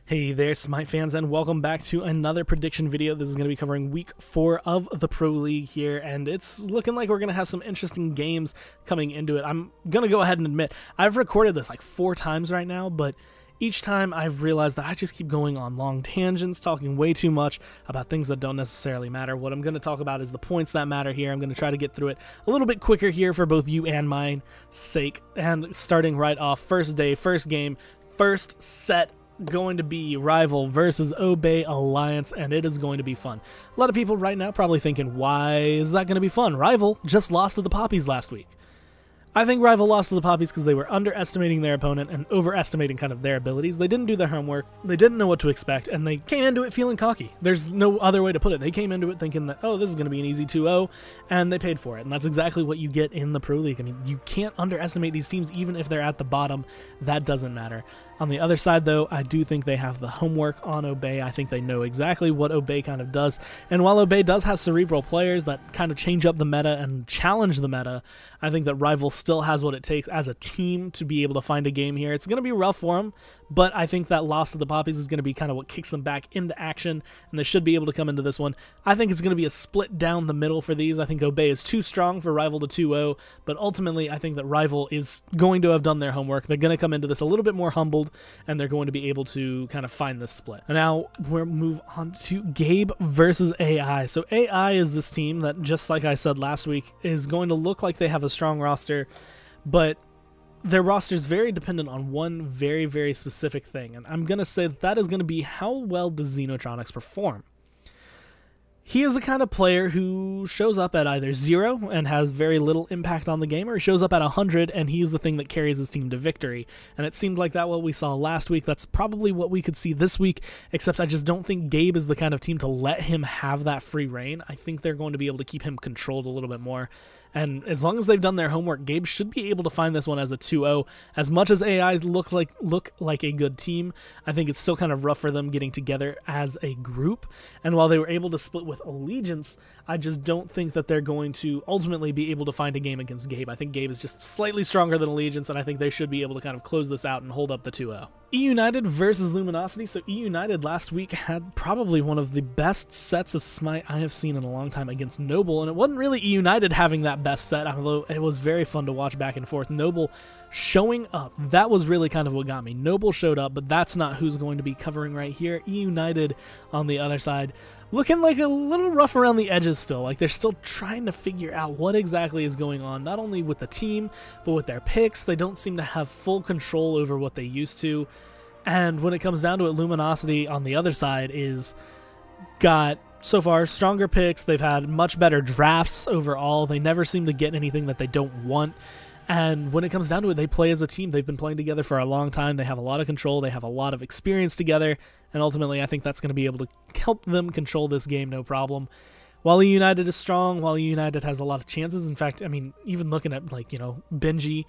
Hey there, Smite fans, and welcome back to another prediction video. This is going to be covering week 4 of the Pro League here, and it's looking like we're going to have some interesting games coming into it. I'm going to go ahead and admit, I've recorded this like 4 times right now, but each time I've realized that I just keep going on long tangents, talking way too much about things that don't necessarily matter. What I'm going to talk about is the points that matter here. I'm going to try to get through it a little bit quicker here for both you and mine sake. And starting right off, first day, first game, first set, going to be Rival versus Obey Alliance, and it is going to be fun. A lot of people right now probably thinking, why is that going to be fun? Rival just lost to the Poppies last week. I think Rival lost to the Poppies because they were underestimating their opponent and overestimating kind of their abilities. They didn't do their homework, they didn't know what to expect, and they came into it feeling cocky. There's no other way to put it. They came into it thinking that, oh, this is going to be an easy 2-0, and they paid for it. And that's exactly what you get in the Pro League. I mean, you can't underestimate these teams even if they're at the bottom. That doesn't matter. On the other side, though, I do think they have the homework on Obey. I think they know exactly what Obey kind of does. And while Obey does have cerebral players that kind of change up the meta and challenge the meta, I think that Rival still has what it takes as a team to be able to find a game here. It's going to be rough for them, but I think that loss to the Poppies is going to be kind of what kicks them back into action, and they should be able to come into this one. I think it's going to be a split down the middle for these. I think Obey is too strong for Rival to 2-0, but ultimately I think that Rival is going to have done their homework. They're going to come into this a little bit more humbled, and they're going to be able to kind of find this split. And now we'll move on to Gabe versus AI. So AI is this team that, just like I said last week, is going to look like they have a strong roster, but their roster is very dependent on one very, very specific thing. And I'm going to say that is going to be how well does Xenotronics perform. He is the kind of player who shows up at either 0 and has very little impact on the game, or he shows up at 100 and he's the thing that carries his team to victory. And it seemed like that what we saw last week. That's probably what we could see this week, except I just don't think Gabe is the kind of team to let him have that free reign. I think they're going to be able to keep him controlled a little bit more. And as long as they've done their homework, Gabe should be able to find this one as a 2-0. As much as AI look like a good team, I think it's still kind of rough for them getting together as a group. And while they were able to split with Allegiance, I just don't think that they're going to ultimately be able to find a game against Gabe. I think Gabe is just slightly stronger than Allegiance, and I think they should be able to kind of close this out and hold up the 2-0. E-United versus Luminosity. So E-United last week had probably one of the best sets of Smite I have seen in a long time against Noble, and it wasn't really E-United having that best set, although it was very fun to watch back and forth. Noble showing up, that was really kind of what got me. Noble showed up, but that's not who's going to be covering right here. E-United on the other side, looking like a little rough around the edges still. Like they're still trying to figure out what exactly is going on, not only with the team, but with their picks. They don't seem to have full control over what they used to. And when it comes down to it, Luminosity on the other side is got, so far, stronger picks. They've had much better drafts overall. They never seem to get anything that they don't want. And when it comes down to it, they play as a team. They've been playing together for a long time. They have a lot of control. They have a lot of experience together. And ultimately, I think that's going to be able to help them control this game no problem. While United is strong, while United has a lot of chances. In fact, I mean, even looking at, like, you know, Benji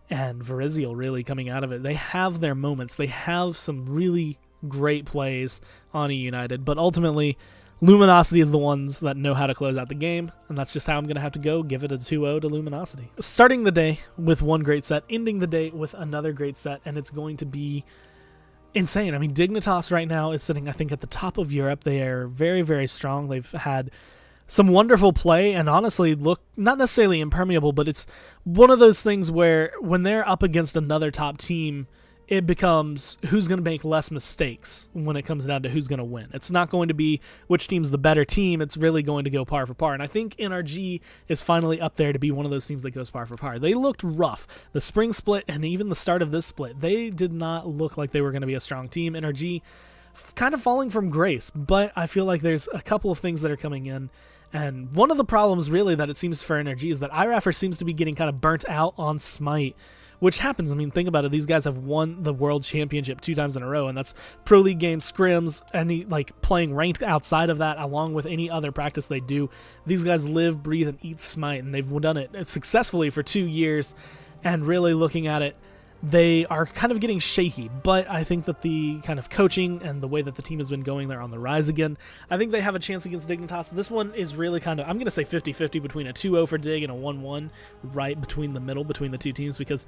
and Verizial really coming out of it, they have their moments. They have some really great plays on United. But ultimately, Luminosity is the ones that know how to close out the game, and that's just how I'm going to have to go. Give it a 2-0 to Luminosity. Starting the day with one great set, ending the day with another great set, and it's going to be insane. I mean, Dignitas right now is sitting, I think, at the top of Europe. They are very, very strong. They've had some wonderful play, and honestly look not necessarily impermeable, but it's one of those things where when they're up against another top team, it becomes who's going to make less mistakes when it comes down to who's going to win. It's not going to be which team's the better team. It's really going to go par for par. And I think NRG is finally up there to be one of those teams that goes par for par. They looked rough. The spring split and even the start of this split, they did not look like they were going to be a strong team. NRG kind of falling from grace, but I feel like there's a couple of things that are coming in. And one of the problems really that it seems for NRG is that iRaffer seems to be getting kind of burnt out on Smite, which happens. I mean, think about it. These guys have won the World Championship 2 times in a row, and that's Pro League games, scrims, like playing ranked outside of that, along with any other practice they do. These guys live, breathe, and eat Smite, and they've done it successfully for 2 years, and really looking at it, they are kind of getting shaky, but I think that the kind of coaching and the way that the team has been going, they're on the rise again. I think they have a chance against Dignitas. This one is really kind of, I'm going to say 50-50 between a 2-0 for Dig and a 1-1 right between the middle, between the two teams, because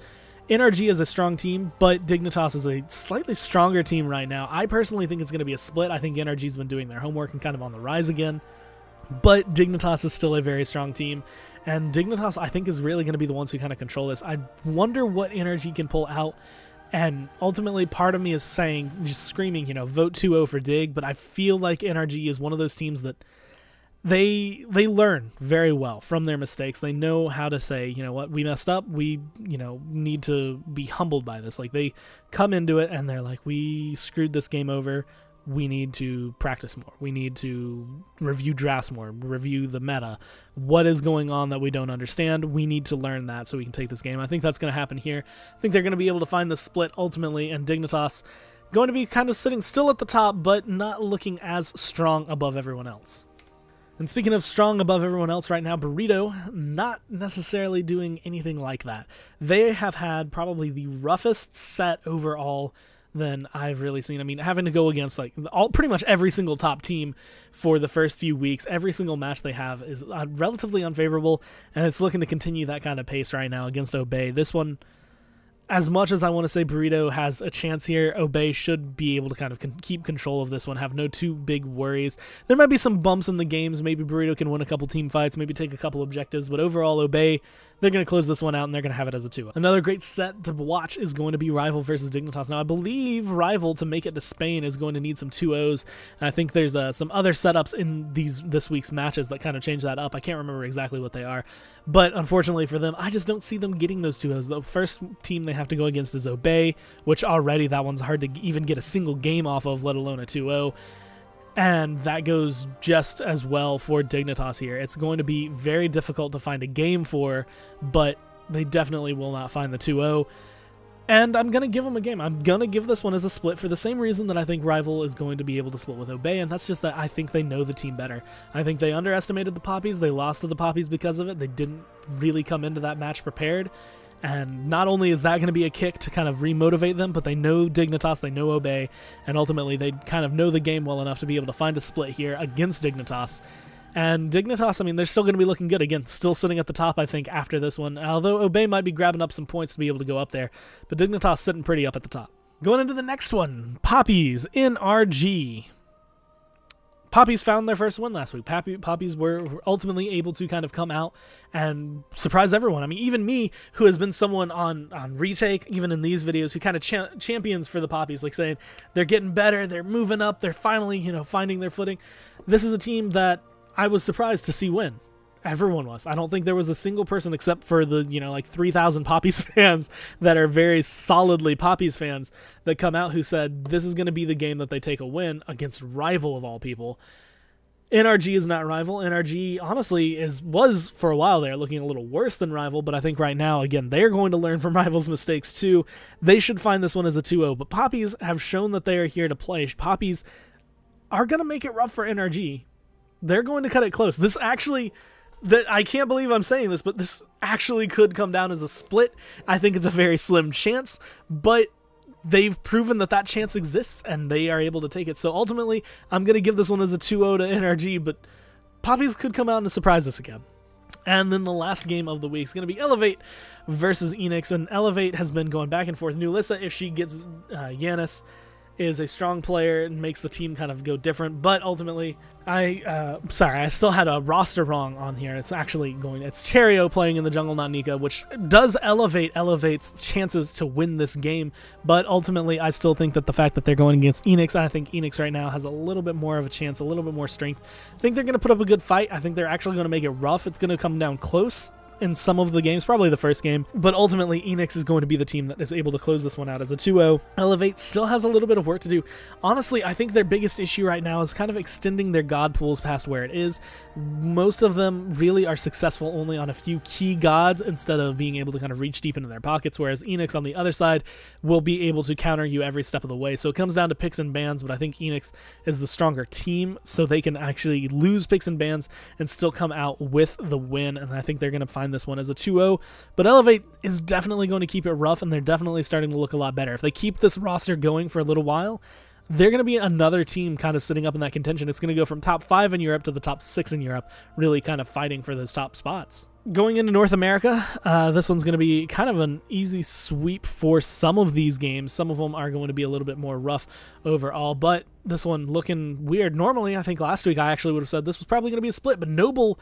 NRG is a strong team, but Dignitas is a slightly stronger team right now. I personally think it's going to be a split. I think NRG's been doing their homework and kind of on the rise again, but Dignitas is still a very strong team, and Dignitas, I think, is really going to be the ones who kind of control this. I wonder what NRG can pull out, and ultimately part of me is saying, just screaming, you know, vote 2-0 for Dig, but I feel like NRG is one of those teams that they learn very well from their mistakes. They know how to say, you know what, we messed up, we, you know, need to be humbled by this. Like, they come into it and they're like, we screwed this game over, we need to practice more, we need to review drafts more, review the meta, what is going on that we don't understand, we need to learn that so we can take this game. I think that's going to happen here. I think they're going to be able to find the split ultimately, and Dignitas going to be kind of sitting still at the top, but not looking as strong above everyone else. And speaking of strong above everyone else right now, Burrito not necessarily doing anything like that. They have had probably the roughest set overall than I've really seen. I mean, having to go against like pretty much every single top team for the first few weeks, every single match they have is relatively unfavorable, and it's looking to continue that kind of pace right now against Obey. This one, as much as I want to say Burrito has a chance here, Obey should be able to kind of keep control of this one, have no too big worries. There might be some bumps in the games. Maybe Burrito can win a couple team fights, maybe take a couple objectives, but overall, Obey, they're going to close this one out, and they're going to have it as a 2-0. Another great set to watch is going to be Rival versus Dignitas. Now, I believe Rival, to make it to Spain, is going to need some 2-0s, and I think there's some other setups in this week's matches that kind of change that up. I can't remember exactly what they are, but unfortunately for them, I just don't see them getting those 2-0s. The first team they have to go against is Obey, which already that one's hard to even get a single game off of, let alone a 2-0. And that goes just as well for Dignitas here. It's going to be very difficult to find a game for, but they definitely will not find the 2-0. And I'm going to give them a game. I'm going to give this one as a split for the same reason that I think Rival is going to be able to split with Obey, and that's just that I think they know the team better. I think they underestimated the poppies. They lost to the poppies because of it. They didn't really come into that match prepared. And not only is that going to be a kick to kind of remotivate them, but they know Dignitas, they know Obey, and ultimately they kind of know the game well enough to be able to find a split here against Dignitas. And Dignitas, I mean, they're still going to be looking good. Again, still sitting at the top, I think, after this one, although Obey might be grabbing up some points to be able to go up there, but Dignitas sitting pretty up at the top. Going into the next one, Poppies, NRG. Poppies found their first win last week. Poppies were ultimately able to kind of come out and surprise everyone. I mean, even me, who has been someone on retake, even in these videos, who kind of champions for the Poppies, like saying they're getting better, they're moving up, they're finally, you know, finding their footing. This is a team that I was surprised to see win. Everyone was. I don't think there was a single person except for the, you know, like 3,000 Poppies fans that are very solidly Poppies fans that come out who said this is going to be the game that they take a win against Rival of all people. NRG is not Rival. NRG, honestly, was for a while there looking a little worse than Rival, but I think right now, again, they're going to learn from Rival's mistakes too. They should find this one as a 2-0, but Poppies have shown that they are here to play. Poppies are going to make it rough for NRG. They're going to cut it close. This actually... I can't believe I'm saying this, but this actually could come down as a split. I think it's a very slim chance, but they've proven that that chance exists, and they are able to take it. So ultimately, I'm going to give this one as a 2-0 to NRG, but Poppies could come out and surprise us again. And then the last game of the week is going to be Elevate versus Enix, and Elevate has been going back and forth. Nulissa, if she gets Yanis, is a strong player and makes the team kind of go different, but ultimately, I still had a roster wrong on here. It's actually it's Cherio playing in the jungle, not Nika, which does elevates chances to win this game, but ultimately, I still think that the fact that they're going against Enix, I think Enix right now has a little bit more of a chance, a little bit more strength. I think they're going to put up a good fight. I think they're actually going to make it rough. It's going to come down close in some of the games, probably the first game, but ultimately Enix is going to be the team that is able to close this one out as a 2-0. Elevate still has a little bit of work to do. Honestly, I think their biggest issue right now is kind of extending their god pools past where it is. Most of them really are successful only on a few key gods instead of being able to kind of reach deep into their pockets, whereas Enix on the other side will be able to counter you every step of the way. So it comes down to picks and bans, but I think Enix is the stronger team, so they can actually lose picks and bans and still come out with the win, and I think they're going to find this one as a 2-0, but Elevate is definitely going to keep it rough, and they're definitely starting to look a lot better. If they keep this roster going for a little while, they're going to be another team kind of sitting up in that contention. It's going to go from top 5 in Europe to the top 6 in Europe, really kind of fighting for those top spots. going into North America, this one's going to be kind of an easy sweep for some of these games. Some of them are going to be a little bit more rough overall, but this one looking weird. Normally, I think last week I actually would have said this was probably going to be a split, but Noble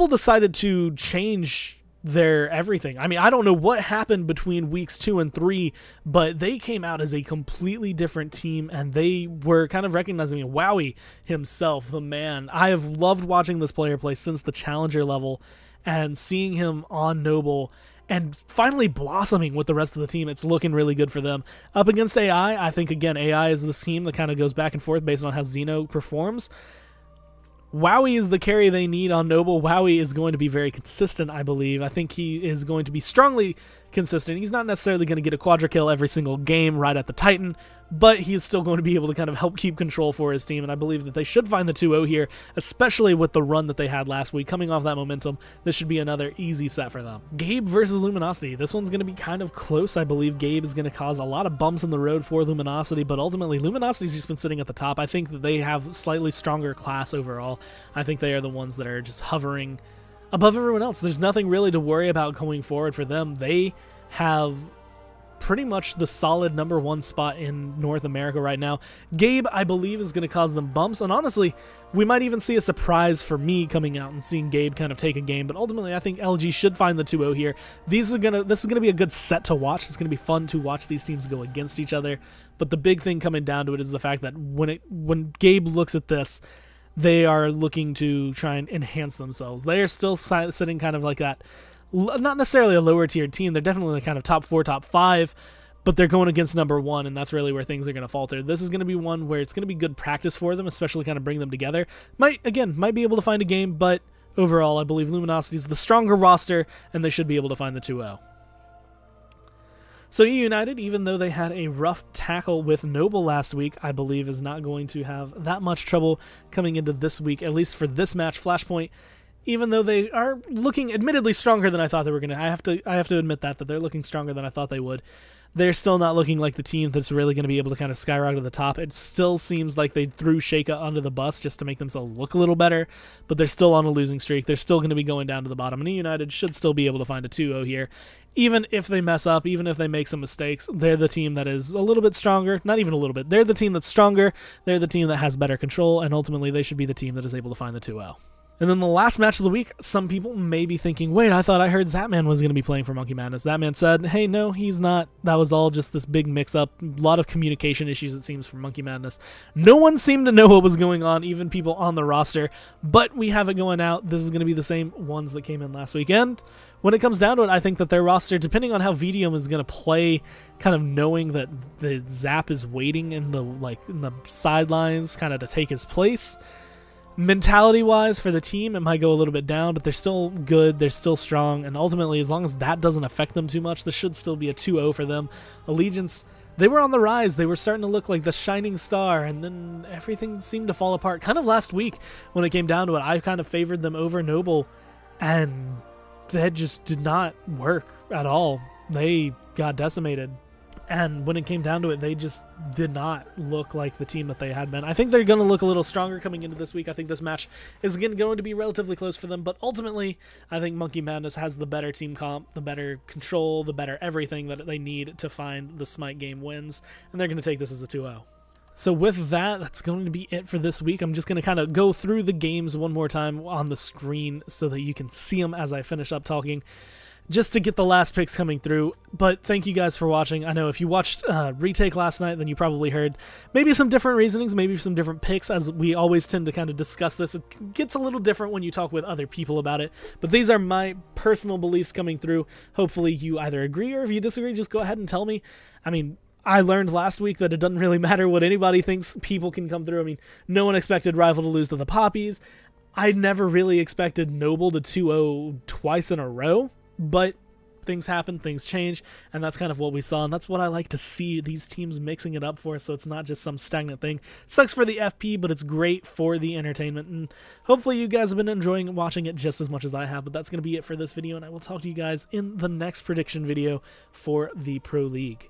decided to change their everything. I mean, I don't know what happened between weeks 2 and 3, but they came out as a completely different team, and they were kind of recognizing me. Wowie himself, the man. I have loved watching this player play since the Challenger level, and seeing him on Noble and finally blossoming with the rest of the team. It's looking really good for them. Up against AI, I think, again, AI is this team that kind of goes back and forth based on how Xeno performs. Wowie is the carry they need on Noble. Wowie is going to be very consistent, I believe. I think he is going to be strongly consistent. He's not necessarily going to get a quadra kill every single game right at the Titan, but he's still going to be able to kind of help keep control for his team, and I believe that they should find the 2-0 here, especially with the run that they had last week. Coming off that momentum, this should be another easy set for them. Gabe versus Luminosity. This one's going to be kind of close. I believe Gabe is going to cause a lot of bumps in the road for Luminosity, but ultimately Luminosity's just been sitting at the top. I think that they have slightly stronger class overall. I think they are the ones that are just hovering above everyone else. There's nothing really to worry about going forward for them. They have pretty much the solid #1 spot in North America right now. Gabe, I believe, is going to cause them bumps, and honestly, we might even see a surprise for me coming out and seeing Gabe kind of take a game, but ultimately I think LG should find the 2-0 here. This is going to be a good set to watch. It's going to be fun to watch these teams go against each other, but the big thing coming down to it is the fact that when Gabe looks at this, they are looking to try and enhance themselves. They are still sitting kind of like that, not necessarily a lower tier team. They're definitely kind of top 4, top 5, but they're going against #1, and that's really where things are going to falter. This is going to be one where it's going to be good practice for them, especially kind of bring them together. Might be able to find a game, but overall, I believe Luminosity is the stronger roster, and they should be able to find the 2-0. So EU United, even though they had a rough tackle with Noble last week, I believe is not going to have that much trouble coming into this week, at least for this match. Flashpoint, even though they are looking admittedly stronger than I thought they were going to, I have to admit that they're looking stronger than I thought they would. They're still not looking like the team that's really going to be able to kind of skyrocket to the top. It still seems like they threw Sheikah under the bus just to make themselves look a little better, but they're still on a losing streak. They're still going to be going down to the bottom, and United should still be able to find a 2-0 here. Even if they mess up, even if they make some mistakes, they're the team that is a little bit stronger. Not even a little bit. They're the team that's stronger. They're the team that has better control, and ultimately they should be the team that is able to find the 2-0. And then the last match of the week, some people may be thinking, wait, I thought I heard Zapman was going to be playing for Monkey Madness. Zapman said, hey, no, he's not. That was all just this big mix-up. A lot of communication issues, it seems, from Monkey Madness. No one seemed to know what was going on, even people on the roster. But we have it going out. This is going to be the same ones that came in last weekend. When it comes down to it, I think that their roster, depending on how VDM is going to play, kind of knowing that the Zap is waiting in the sidelines kind of to take his place, mentality-wise for the team, it might go a little bit down, but they're still good, they're still strong, and ultimately, as long as that doesn't affect them too much, this should still be a 2-0 for them. Allegiance, they were on the rise, they were starting to look like the shining star, and then everything seemed to fall apart. Kind of last week, when it came down to it, I kind of favored them over Noble, and that just did not work at all. They got decimated. And when it came down to it, they just did not look like the team that they had been. I think they're going to look a little stronger coming into this week. I think this match is going to be relatively close for them. But ultimately, I think Monkey Madness has the better team comp, the better control, the better everything that they need to find the Smite game wins. And they're going to take this as a 2-0. So with that, that's going to be it for this week. I'm just going to kind of go through the games one more time on the screen so that you can see them as I finish up talking, just to get the last picks coming through. But thank you guys for watching. I know if you watched Retake last night, then you probably heard maybe some different reasonings, maybe some different picks, as we always tend to kind of discuss this. It gets a little different when you talk with other people about it, but these are my personal beliefs coming through. Hopefully you either agree, or if you disagree, just go ahead and tell me. I mean, I learned last week that it doesn't really matter what anybody thinks. People can come through. I mean, no one expected Rival to lose to the Poppies. I never really expected Noble to 2-0 twice in a row. But things happen, things change, and that's kind of what we saw, and that's what I like to see, these teams mixing it up for us, so it's not just some stagnant thing. Sucks for the FP, but it's great for the entertainment, and hopefully you guys have been enjoying watching it just as much as I have. But that's going to be it for this video, and I will talk to you guys in the next prediction video for the Pro League.